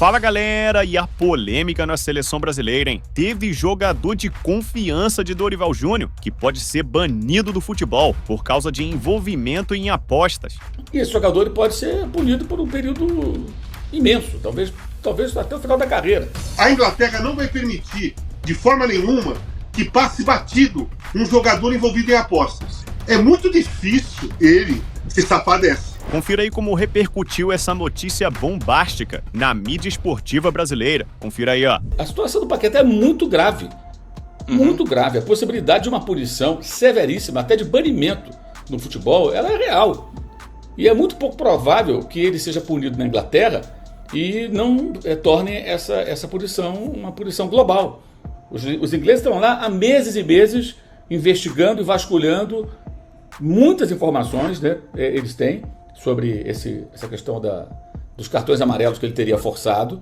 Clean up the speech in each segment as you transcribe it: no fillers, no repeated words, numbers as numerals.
Fala galera, e a polêmica na seleção brasileira, hein? Teve jogador de confiança de Dorival Júnior que pode ser banido do futebol por causa de envolvimento em apostas. E esse jogador ele pode ser punido por um período imenso, talvez até o final da carreira. A Inglaterra não vai permitir, de forma nenhuma, que passe batido um jogador envolvido em apostas. É muito difícil ele se safar dessa. Confira aí como repercutiu essa notícia bombástica na mídia esportiva brasileira. Confira aí, ó. A situação do Paquetá é muito grave. Muito grave. A possibilidade de uma punição severíssima, até de banimento no futebol, ela é real. E é muito pouco provável que ele seja punido na Inglaterra e não torne essa punição uma punição global. Os ingleses estão lá há meses e meses investigando e vasculhando muitas informações, né, eles têm sobre essa questão dos cartões amarelos que ele teria forçado.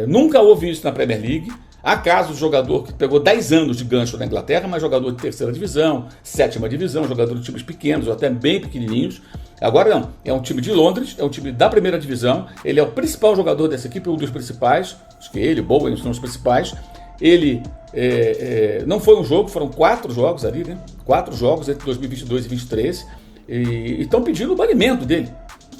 Nunca houve isso na Premier League. Há casos de jogador que pegou 10 anos de gancho na Inglaterra, mas jogador de terceira divisão, sétima divisão, jogador de times pequenos ou até bem pequenininhos. Agora não, é um time de Londres, é um time da primeira divisão, ele é o principal jogador dessa equipe, um dos principais, acho que ele, Bowen são os principais. Ele não foi um jogo, foram 4 jogos ali, né? 4 jogos entre 2022 e 2023, e estão pedindo o banimento dele.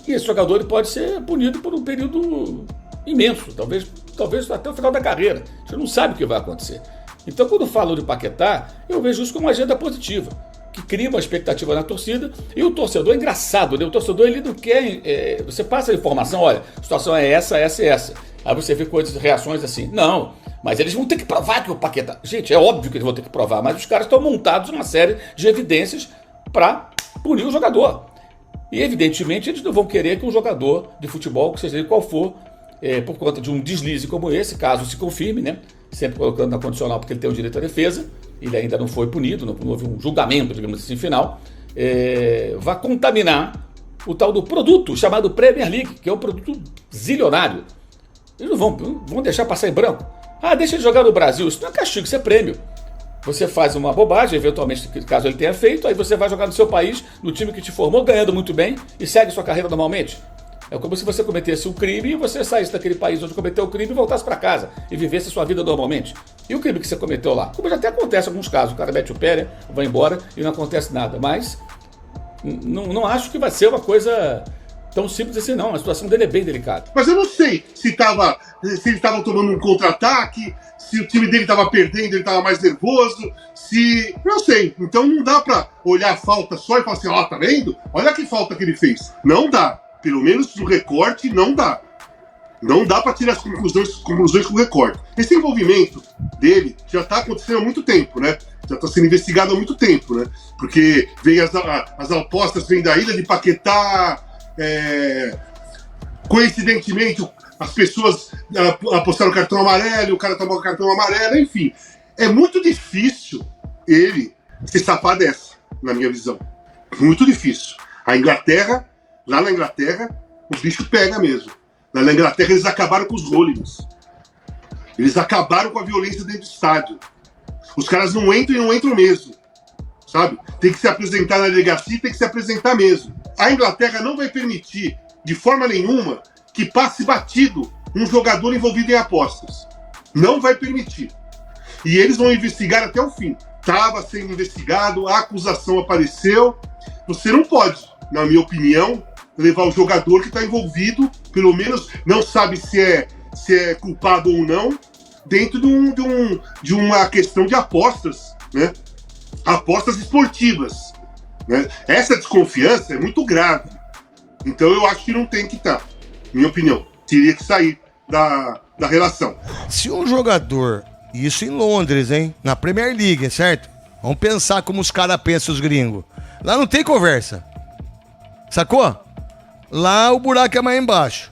E esse jogador ele pode ser punido por um período imenso, talvez até o final da carreira. A gente não sabe o que vai acontecer. Então, quando falo de Paquetá, eu vejo isso como uma agenda positiva, que cria uma expectativa na torcida, e o torcedor é engraçado, né? O torcedor ele não quer. Você passa a informação, olha, a situação é essa, essa e essa. Aí você vê reações assim, não, mas eles vão ter que provar que o Paquetá. Gente, é óbvio que eles vão ter que provar, mas os caras estão montados uma série de evidências para punir o jogador. E evidentemente eles não vão querer que um jogador de futebol, que seja ele qual for, por conta de um deslize como esse, caso se confirme, né? Sempre colocando na condicional porque ele tem o direito à defesa, ele ainda não foi punido, não houve um julgamento, digamos assim, final, vai contaminar o tal do produto chamado Premier League, que é um produto zilionário. Eles não vão deixar passar em branco. Ah, deixa ele jogar no Brasil. Isso não é castigo, isso é prêmio. Você faz uma bobagem, eventualmente, caso ele tenha feito, aí você vai jogar no seu país, no time que te formou, ganhando muito bem, e segue sua carreira normalmente. É como se você cometesse um crime e você saísse daquele país onde cometeu o crime e voltasse para casa e vivesse a sua vida normalmente. E o crime que você cometeu lá? Como já até acontece em alguns casos, o cara mete o pé, né, vai embora e não acontece nada. Mas não acho que vai ser uma coisa tão simples assim, não. A situação dele é bem delicada. Mas eu não sei se ele estava tomando um contra-ataque, se o time dele estava perdendo, ele estava mais nervoso, não sei. Então não dá para olhar a falta só e falar assim, ó, tá vendo? Olha que falta que ele fez. Não dá. Pelo menos no recorte, não dá. Não dá para tirar as conclusões com o recorte. Esse envolvimento dele já está acontecendo há muito tempo, né? Já está sendo investigado há muito tempo, né? Porque vem as apostas vêm da ilha de Paquetá, coincidentemente as pessoas apostaram cartão amarelo, o cara tomou cartão amarelo, enfim. É muito difícil ele se safar dessa, na minha visão. Muito difícil. Lá na Inglaterra, o bicho pega mesmo. Lá na Inglaterra eles acabaram com os hooligans. Eles acabaram com a violência dentro do estádio. Os caras não entram e não entram mesmo. Sabe? Tem que se apresentar na delegacia, tem que se apresentar mesmo. A Inglaterra não vai permitir, de forma nenhuma, que passe batido um jogador envolvido em apostas. Não vai permitir. E eles vão investigar até o fim. Estava sendo investigado, a acusação apareceu. Você não pode, na minha opinião, levar o jogador que está envolvido, pelo menos não sabe se é culpado ou não, dentro de uma questão de apostas, né? Apostas esportivas, né? Essa desconfiança é muito grave. Então eu acho que não tem que estar, minha opinião. Teria que sair da relação. Se um jogador, isso em Londres, hein? Na Premier League, certo? Vamos pensar como os caras pensam, os gringos. Lá não tem conversa. Sacou? Lá o buraco é mais embaixo.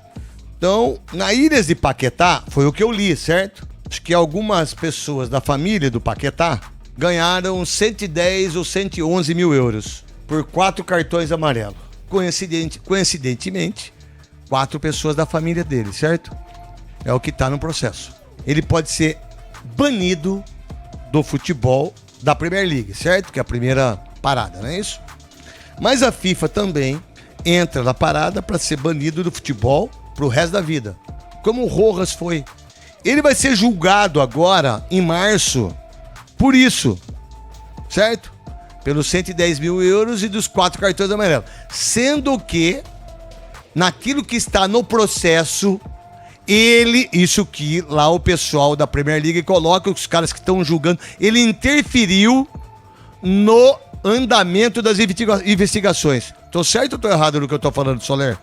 Então, na Ilhas de Paquetá, foi o que eu li, certo? Acho que algumas pessoas da família do Paquetá ganharam 110 ou 111 mil euros por 4 cartões amarelos. Coincidentemente, 4 pessoas da família dele, certo? É o que está no processo. Ele pode ser banido do futebol da Premier League, certo? Que é a primeira parada, não é isso? Mas a FIFA também entra na parada para ser banido do futebol pro resto da vida. como o Rojas foi. Ele vai ser julgado agora, em março, por isso, certo? Pelos 110 mil euros e dos 4 cartões amarelos. Sendo que, naquilo que está no processo, isso que lá o pessoal da Premier League coloca, os caras que estão julgando, ele interferiu no andamento das investigações. Tô certo ou tô errado no que eu tô falando, Soler?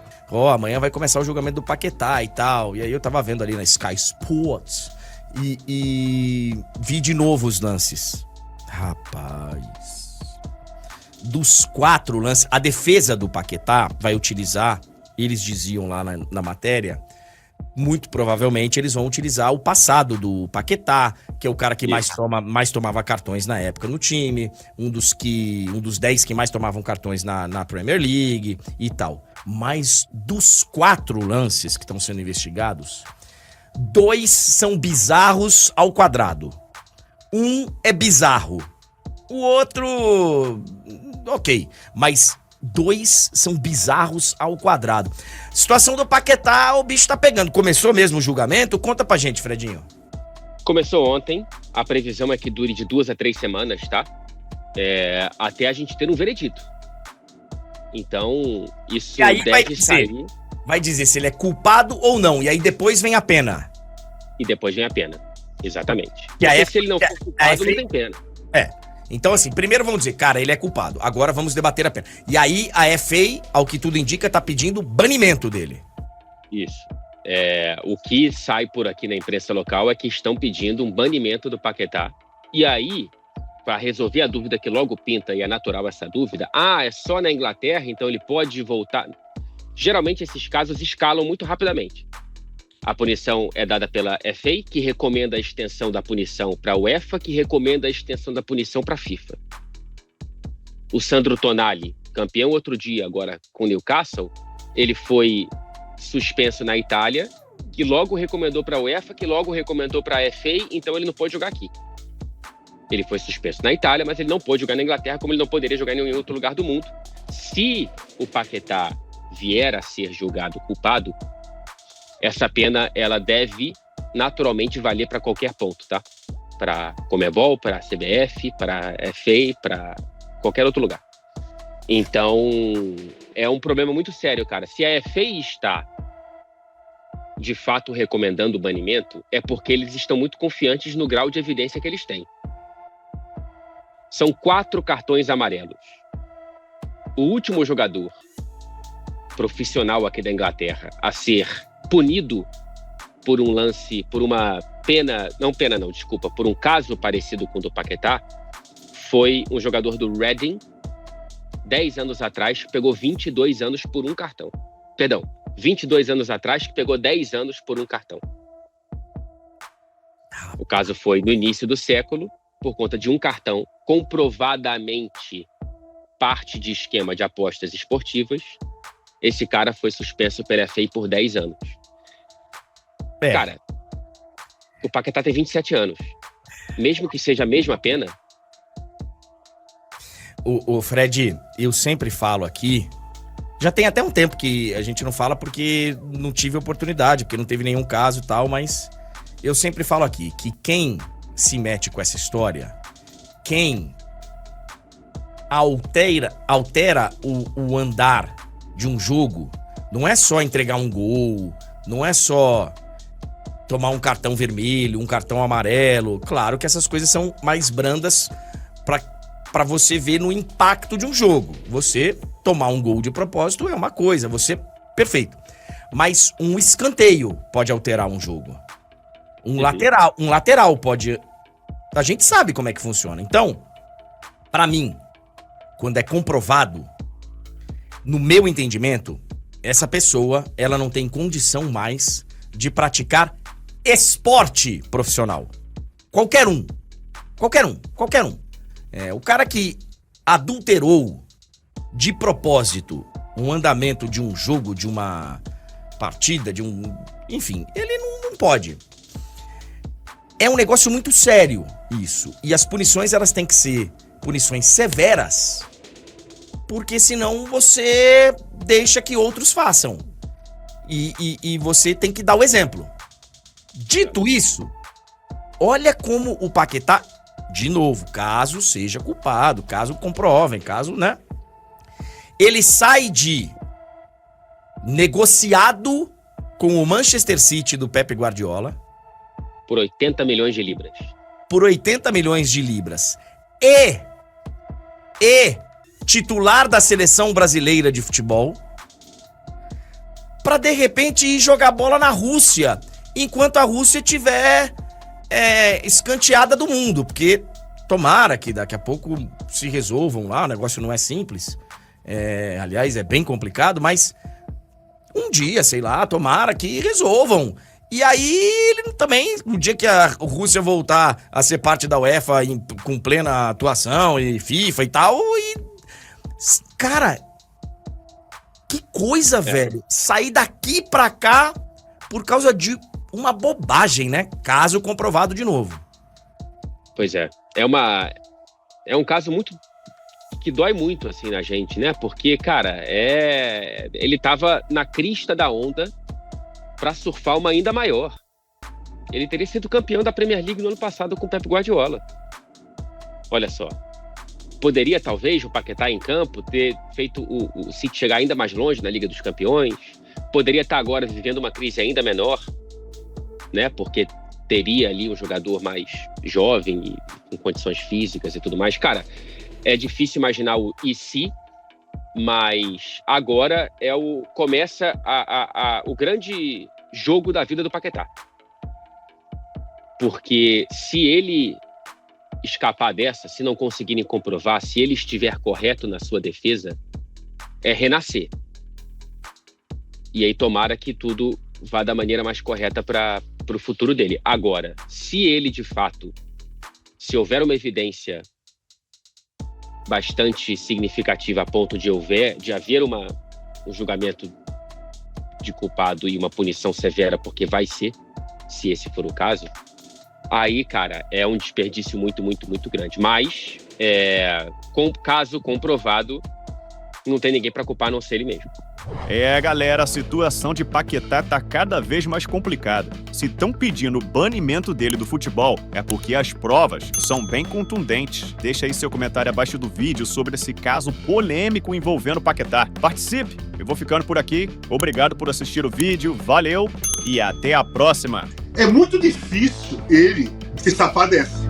Amanhã vai começar o julgamento do Paquetá e tal. E aí eu tava vendo ali na Sky Sports e vi de novo os lances. Rapaz. Dos 4 lances, a defesa do Paquetá vai utilizar, eles diziam lá na matéria, muito provavelmente eles vão utilizar o passado do Paquetá, que é o cara que mais tomava cartões na época no time, um dos 10 que mais tomavam cartões na Premier League e tal. Mas dos 4 lances que estão sendo investigados, 2 são bizarros ao quadrado. Um é bizarro. O outro, ok, mas 2 são bizarros ao quadrado. Situação do Paquetá, o bicho tá pegando. Começou mesmo o julgamento? Conta pra gente, Fredinho. Começou ontem, a previsão é que dure de 2 a 3 semanas, tá? Até a gente ter um veredito. Então, isso e aí deve sair. Vai dizer se ele é culpado ou não, e aí depois vem a pena. E depois vem a pena, exatamente. Porque se ele não for culpado, não tem pena. Então, assim, primeiro vamos dizer, cara, ele é culpado. Agora vamos debater a pena. E aí a FA, ao que tudo indica, tá pedindo banimento dele. Isso. O que sai por aqui na imprensa local é que estão pedindo um banimento do Paquetá. E aí, para resolver a dúvida que logo pinta, e é natural essa dúvida, é só na Inglaterra, então ele pode voltar. Geralmente esses casos escalam muito rapidamente. A punição é dada pela FA, que recomenda a extensão da punição para a UEFA, que recomenda a extensão da punição para a FIFA. O Sandro Tonali, campeão outro dia agora com o Newcastle, ele foi suspenso na Itália, que logo recomendou para a UEFA, que logo recomendou para a FA, então ele não pode jogar aqui. Ele foi suspenso na Itália, mas ele não pôde jogar na Inglaterra, como ele não poderia jogar em nenhum outro lugar do mundo. Se o Paquetá vier a ser julgado culpado, essa pena ela deve naturalmente valer para qualquer ponto, tá? Para Conmebol, para CBF, para FA, para qualquer outro lugar. Então, é um problema muito sério, cara. Se a FA está, de fato, recomendando o banimento, é porque eles estão muito confiantes no grau de evidência que eles têm. São 4 cartões amarelos. O último jogador profissional aqui da Inglaterra a ser punido por um lance, por uma por um caso parecido com o do Paquetá, foi um jogador do Reading, 10 anos atrás, que pegou 22 anos por um cartão. Perdão, 22 anos atrás, que pegou 10 anos por um cartão. O caso foi no início do século, por conta de um cartão, comprovadamente parte de esquema de apostas esportivas. Esse cara foi suspenso pela FA por 10 anos. Cara, o Paquetá tem 27 anos. Mesmo que seja a mesma pena... O Fred, eu sempre falo aqui... Já tem até um tempo que a gente não fala porque não tive oportunidade, porque não teve nenhum caso e tal, mas... Eu sempre falo aqui que quem se mete com essa história, quem altera o andar de um jogo, não é só entregar um gol, não é só tomar um cartão vermelho, um cartão amarelo. Claro que essas coisas são mais brandas para você ver no impacto de um jogo. Você tomar um gol de propósito é uma coisa, perfeito. Mas um escanteio pode alterar um jogo. Um lateral pode... A gente sabe como é que funciona. Então, para mim, quando é comprovado, no meu entendimento, essa pessoa, ela não tem condição mais de praticar esporte profissional. Qualquer um. O cara que adulterou de propósito um andamento de um jogo, de uma partida, enfim, ele não pode. É um negócio muito sério isso. E as punições, elas têm que ser punições severas, porque senão você deixa que outros façam. E você tem que dar o exemplo. Dito isso, olha como o Paquetá, de novo, caso seja culpado, caso comprovem, caso, né? Ele sai de negociado com o Manchester City do Pep Guardiola Por 80 milhões de libras. por 80 milhões de libras e titular da seleção brasileira de futebol pra de repente ir jogar bola na Rússia enquanto a Rússia tiver escanteada do mundo, porque tomara que daqui a pouco se resolvam lá, o negócio não é simples, aliás é bem complicado, mas um dia, sei lá, tomara que resolvam. E aí, ele também, no dia que a Rússia voltar a ser parte da UEFA com plena atuação e FIFA e tal, cara, que coisa, velho. Sair daqui pra cá por causa de uma bobagem, né? Caso comprovado de novo. Pois é. É um caso muito que dói muito, assim, na gente, né? Porque, cara, ele tava na crista da onda para surfar uma ainda maior. Ele teria sido campeão da Premier League no ano passado com o Pep Guardiola. Olha só. Poderia, talvez, o Paquetá em campo ter feito o City chegar ainda mais longe na Liga dos Campeões. Poderia estar agora vivendo uma crise ainda menor, né? Porque teria ali um jogador mais jovem e com condições físicas e tudo mais. Cara, é difícil imaginar o e se, mas agora começa o grande jogo da vida do Paquetá. Porque se ele escapar dessa, se não conseguirem comprovar, se ele estiver correto na sua defesa, é renascer. E aí tomara que tudo vá da maneira mais correta para o futuro dele. Agora, se ele de fato, se houver uma evidência bastante significativa a ponto de haver um julgamento de culpado e uma punição severa, porque vai ser, se esse for o caso, aí, cara, é um desperdício muito, muito, muito grande. Mas, com caso comprovado, não tem ninguém para culpar a não ser ele mesmo. Galera, a situação de Paquetá tá cada vez mais complicada. Se estão pedindo o banimento dele do futebol, é porque as provas são bem contundentes. Deixa aí seu comentário abaixo do vídeo sobre esse caso polêmico envolvendo Paquetá. Participe! Eu vou ficando por aqui. Obrigado por assistir o vídeo, valeu e até a próxima! É muito difícil ele se safar dessa.